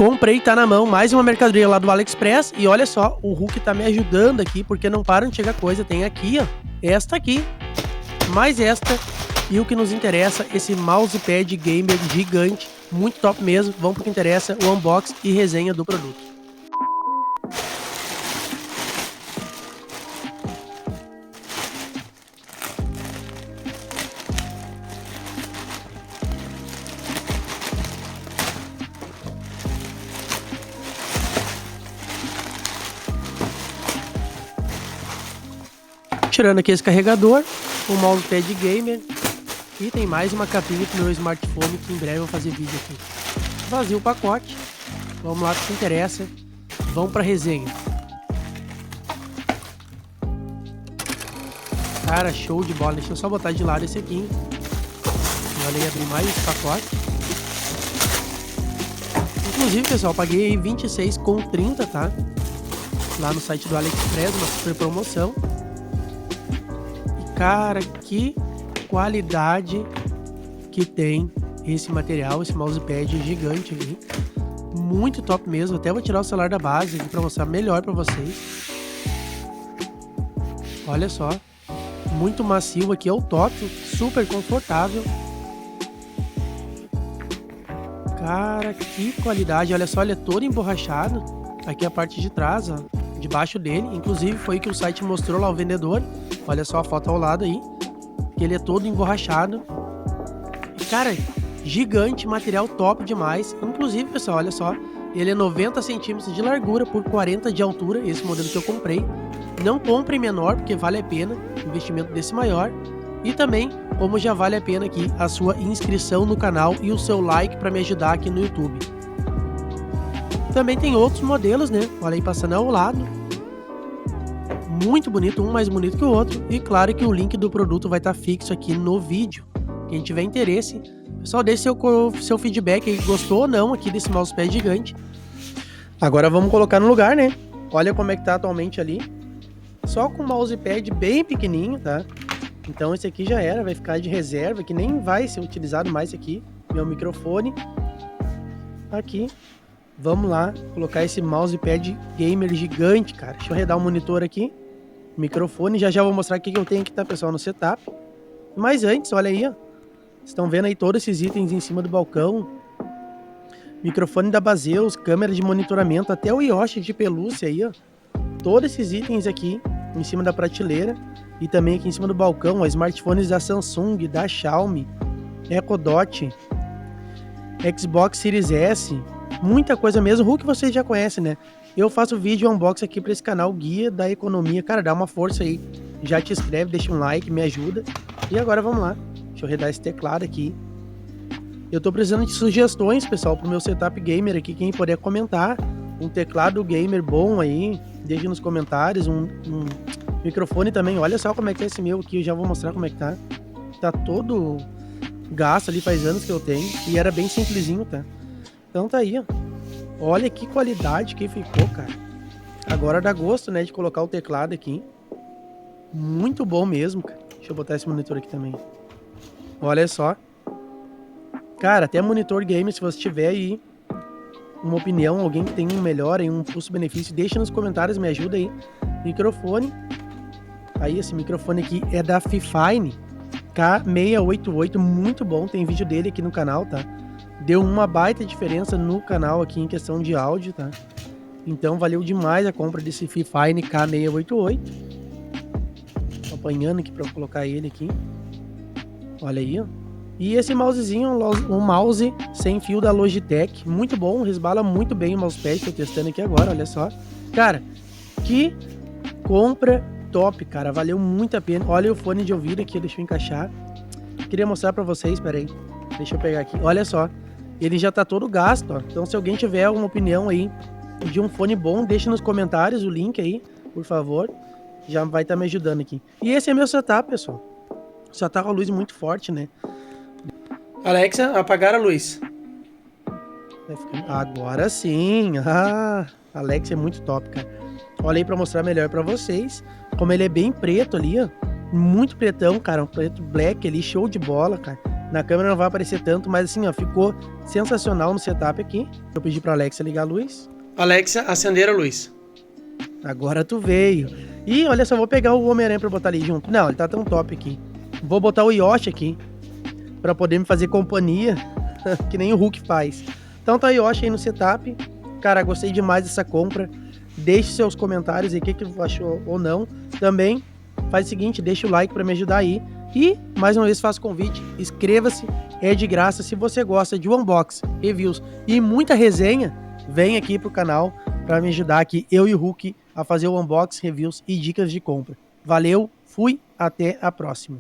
Comprei, tá na mão, mais uma mercadoria lá do AliExpress. E olha só, o Hulk tá me ajudando aqui, porque não param de chegar coisa. Tem aqui, ó, esta aqui, mais esta. E o que nos interessa, esse mousepad gamer gigante, muito top mesmo. Vamos pro que interessa, o unboxing e resenha do produto. Tirando aqui esse carregador, o mousepad gamer e tem mais uma capinha pro meu smartphone que em breve eu vou fazer vídeo aqui. Vazio o pacote, vamos lá que interessa, vamos pra resenha. Cara, show de bola, deixa eu só botar de lado esse aqui. Olha aí, abrir mais esse pacote. Inclusive, pessoal, paguei R$26,30, tá? Lá no site do AliExpress, uma super promoção. Cara, que qualidade que tem esse material, esse mousepad gigante aqui. Muito top mesmo. Até vou tirar o celular da base aqui para mostrar melhor para vocês. Olha só. Muito macio aqui, é o top. Super confortável. Cara, que qualidade. Olha só, ele é todo emborrachado. Aqui a parte de trás, ó, debaixo dele. Inclusive foi o que o site mostrou lá, o vendedor. Olha só a foto ao lado aí, que ele é todo emborrachado. E, cara, gigante, material top demais. Inclusive, pessoal, olha só, ele é 90 centímetros de largura por 40 de altura, esse modelo que eu comprei. Não compre menor, porque vale a pena investimento desse maior. E também, como já vale a pena aqui, a sua inscrição no canal e o seu like para me ajudar aqui no YouTube. Também tem outros modelos, né? Olha aí, passando ao lado. Muito bonito, um mais bonito que o outro. E claro que o link do produto vai estar fixo aqui no vídeo. Quem tiver interesse, pessoal, deixe seu feedback aí, gostou ou não aqui desse mousepad gigante. Agora vamos colocar no lugar, né? Olha como é que tá atualmente ali. Só com o mousepad bem pequenininho, tá? Então esse aqui já era, vai ficar de reserva, que nem vai ser utilizado mais aqui. Meu microfone. Aqui. Vamos lá, colocar esse mousepad gamer gigante, cara. Deixa eu arredar o monitor aqui. Microfone, já vou mostrar o que eu tenho aqui, tá, pessoal, no setup. Mas antes, olha aí, ó. Estão vendo aí todos esses itens em cima do balcão. Microfone da Baseus, câmera de monitoramento, até o Yoshi de pelúcia aí, ó. Todos esses itens aqui em cima da prateleira. E também aqui em cima do balcão, ó, smartphones da Samsung, da Xiaomi, Echo Dot, Xbox Series S. Muita coisa mesmo, Hulk vocês já conhecem, né? Eu faço vídeo unboxing aqui para esse canal Guia da Economia. Cara, dá uma força aí. Já te inscreve, deixa um like, me ajuda. E agora vamos lá. Deixa eu redar esse teclado aqui. Eu tô precisando de sugestões, pessoal, pro meu setup gamer aqui. Quem puder comentar um teclado gamer bom aí, deixe nos comentários. Um microfone também. Olha só como é que é esse meu aqui. Eu já vou mostrar como é que tá. Tá todo gasto ali, faz anos que eu tenho. E era bem simplesinho, tá? Então tá aí, ó. Olha que qualidade que ficou, cara. Agora dá gosto, né, de colocar o teclado aqui. Muito bom mesmo, cara. Deixa eu botar esse monitor aqui também. Olha só. Cara, até monitor game, se você tiver aí uma opinião, alguém que tem um melhor aí, um custo-benefício, deixa nos comentários, me ajuda aí. Microfone. Aí esse microfone aqui é da Fifine K688, muito bom. Tem vídeo dele aqui no canal, tá? Deu uma baita diferença no canal aqui em questão de áudio, tá? Então valeu demais a compra desse Fifine K688. Tô apanhando aqui pra colocar ele aqui. Olha aí, ó. E esse mousezinho, um mouse sem fio da Logitech. Muito bom, resbala muito bem o mousepad. Tô testando aqui agora, olha só. Cara, que compra top, cara. Valeu muito a pena. Olha o fone de ouvido aqui, deixa eu encaixar. Queria mostrar pra vocês, peraí. Deixa eu pegar aqui. Olha só. Ele já tá todo gasto, ó. Então se alguém tiver alguma opinião aí de um fone bom, deixa nos comentários o link aí, por favor. Já vai estar me ajudando aqui. E esse é meu setup, pessoal. Só tá com a luz muito forte, né? Alexa, apagar a luz. Agora sim. Ah, Alexa é muito top, cara. Olha aí pra mostrar melhor pra vocês. Como ele é bem preto ali, ó. Muito pretão, cara. Um preto black ali, show de bola, cara. Na câmera não vai aparecer tanto, mas assim, ó, ficou sensacional no setup aqui. Eu pedi pra Alexa ligar a luz. Alexa, acender a luz. Agora tu veio. Ih, olha só, vou pegar o Homem-Aranha pra botar ali junto. Não, ele tá tão top aqui. Vou botar o Yoshi aqui, pra poder me fazer companhia, que nem o Hulk faz. Então tá o Yoshi aí no setup. Cara, gostei demais dessa compra. Deixe seus comentários aí, o que que achou ou não. Também faz o seguinte, deixa o like pra me ajudar aí. E, mais uma vez, faço convite, inscreva-se, é de graça. Se você gosta de unbox, reviews e muita resenha, vem aqui pro canal para me ajudar aqui, eu e o Hulk, a fazer o unbox, reviews e dicas de compra. Valeu, fui, até a próxima.